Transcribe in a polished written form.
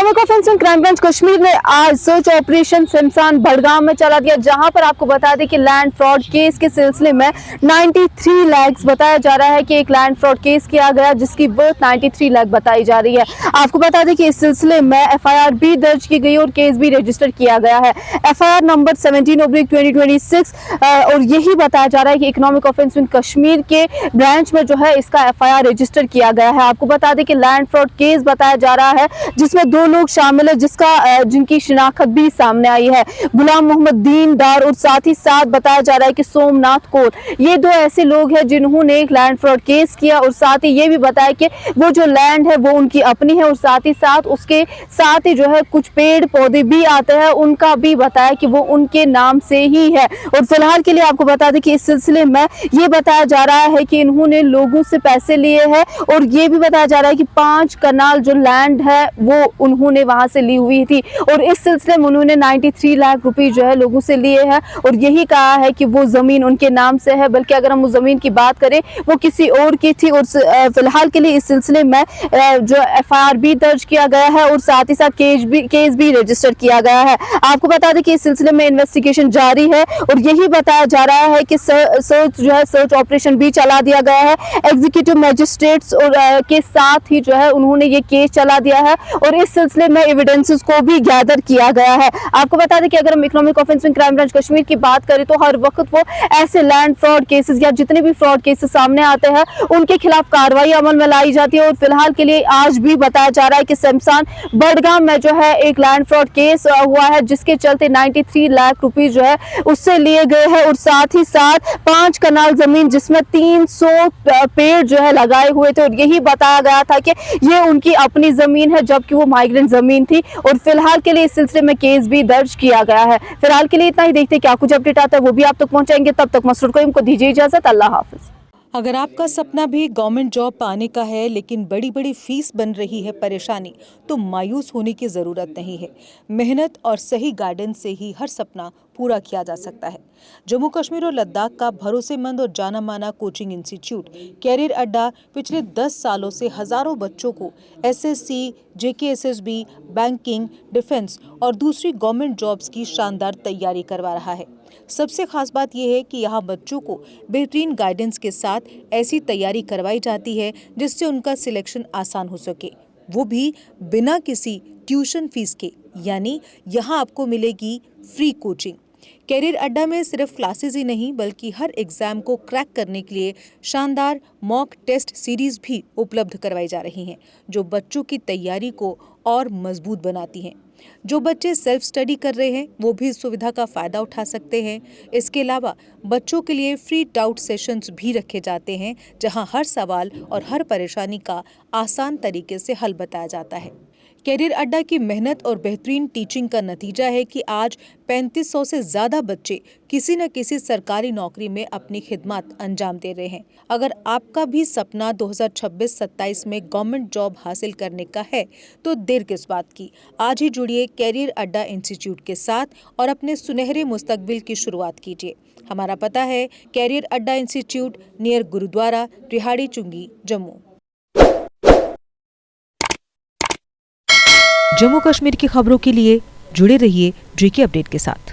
Economic offence and crime branch Kashmir ने आज search operation शमशान बड़गाम में चला दिया, जहां पर आपको बता दें कि लैंड फ्रॉड केस के सिलसिले में 93 लाख बताया जा रहा है कि एक लैंड फ्रॉड केस किया गया, जिसकी वर्थ 93 लाख बताई जा रही है। आपको बता दें कि इस सिलसिले में FIR भी दर्ज की गई और केस भी रजिस्टर किया गया है। FIR नंबर 17/2026 और यही बताया जा रहा है कि इकोनॉमिक ऑफेंस एंड कश्मीर के ब्रांच में जो है इसका FIR रजिस्टर किया गया है। आपको बता दें कि लैंड फ्रॉड केस बताया जा रहा है, जिसमें 2 लोग शामिल है, जिनकी शिनाख्त भी सामने आई है। गुलाम मोहम्मद दीन डार और साथ ही साथ बताया जा रहा है कि सोमनाथ कौर, ये 2 ऐसे लोग हैं जिन्होंने एक लैंड फ्रॉड केस किया और साथ ही ये भी बताया कि वो जो लैंड है वो उनकी अपनी है और साथ ही उसके साथ ही जो है कुछ पेड़ पौधे भी आते हैं, उनका भी बताया कि वो उनके नाम से ही है। और फिलहाल के लिए आपको बता दें कि इस सिलसिले में ये बताया जा रहा है कि इन्होंने लोगों से पैसे लिए हैं और ये भी बताया जा रहा है कि 5 कनाल जो लैंड है वो उन्होंने वहां से ली हुई थी और इस सिलसिले में उन्होंने 93 लाख रुपए जो है लोगों से लिए हैं और यही कहा है कि वो जमीन उनके नाम से है, बल्कि अगर हम उस जमीन की बात करें वो किसी और की थी। और फिलहाल के लिए इस सिलसिले में जो FIR भी दर्ज किया गया है और साथ ही साथ केस भी रजिस्टर किया गया है। आपको बता दें कि इस सिलसिले में इन्वेस्टिगेशन जारी है और यही बताया जा रहा है कि सर्च ऑपरेशन भी चला दिया गया है। एग्जीक्यूटिव मजिस्ट्रेट्स और के साथ ही जो है उन्होंने ये केस चला दिया है और इस सिलसिले में एविडेंसेस को भी गैदर किया गया है। आपको बता दें कि अगर हम economic offence and crime branch Kashmir की बात करें तो हर वक्त वो ऐसे लैंड फ्रॉड केसेस या जितने भी फ्रॉड केसेस सामने आते हैं उनके खिलाफ कार्रवाई अमल में लाई जाती है। और फिलहाल के लिए आज भी बताया जा रहा है कि शमशान बड़गाम में जो है एक लैंड फ्रॉड केस हुआ है, जिसके चलते 93 लाख रुपए जो है उससे लिए गए हैं और साथ ही साथ 5 कनाल जमीन जिसमें 300 पेड़ जो है लगाए हुए थे और यही बताया गया था कि ये उनकी अपनी जमीन है, जबकि वो माइग्रेंट जमीन थी। और फिलहाल के लिए इस सिलसिले में केस भी दर्ज किया गया है। फिलहाल के लिए इतना ही, देखते क्या कुछ अपडेट आता है वो भी आप तक पहुंचाएंगे। तब तक मसरूर कोइम को दीजिए इजाजत। अल्लाह हाफिज। अगर आपका सपना भी गवर्नमेंट जॉब पाने का है लेकिन बड़ी बड़ी फीस बन रही है परेशानी, तो मायूस होने की ज़रूरत नहीं है। मेहनत और सही गाइडेंस से ही हर सपना पूरा किया जा सकता है। जम्मू कश्मीर और लद्दाख का भरोसेमंद और जाना माना कोचिंग इंस्टीट्यूट कैरियर अड्डा पिछले 10 सालों से हज़ारों बच्चों को SSC, JKSSB, बैंकिंग, डिफेंस और दूसरी गवर्नमेंट जॉब्स की शानदार तैयारी करवा रहा है। सबसे खास बात यह है कि यहाँ बच्चों को बेहतरीन गाइडेंस के साथ ऐसी तैयारी करवाई जाती है जिससे उनका सिलेक्शन आसान हो सके, वो भी बिना किसी ट्यूशन फीस के। यानी यहाँ आपको मिलेगी फ्री कोचिंग। कैरियर अड्डा में सिर्फ क्लासेस ही नहीं बल्कि हर एग्जाम को क्रैक करने के लिए शानदार मॉक टेस्ट सीरीज भी उपलब्ध करवाई जा रही हैं, जो बच्चों की तैयारी को और मजबूत बनाती हैं। जो बच्चे सेल्फ स्टडी कर रहे हैं वो भी इस सुविधा का फ़ायदा उठा सकते हैं। इसके अलावा बच्चों के लिए फ्री डाउट सेशंस भी रखे जाते हैं, जहां हर सवाल और हर परेशानी का आसान तरीके से हल बताया जाता है। कैरियर अड्डा की मेहनत और बेहतरीन टीचिंग का नतीजा है कि आज 3500 से ज़्यादा बच्चे किसी न किसी सरकारी नौकरी में अपनी खिदमत अंजाम दे रहे हैं। अगर आपका भी सपना 2026-27 में गवर्नमेंट जॉब हासिल करने का है तो देर किस बात की। आज ही जुड़िए कैरियर अड्डा इंस्टीट्यूट के साथ और अपने सुनहरे मुस्तकबिल की शुरुआत कीजिए। हमारा पता है कैरियर अड्डा इंस्टीट्यूट, नियर गुरुद्वारा, रिहाड़ी चुंगी, जम्मू। जम्मू कश्मीर की खबरों के लिए जुड़े रहिए JK अपडेट के साथ।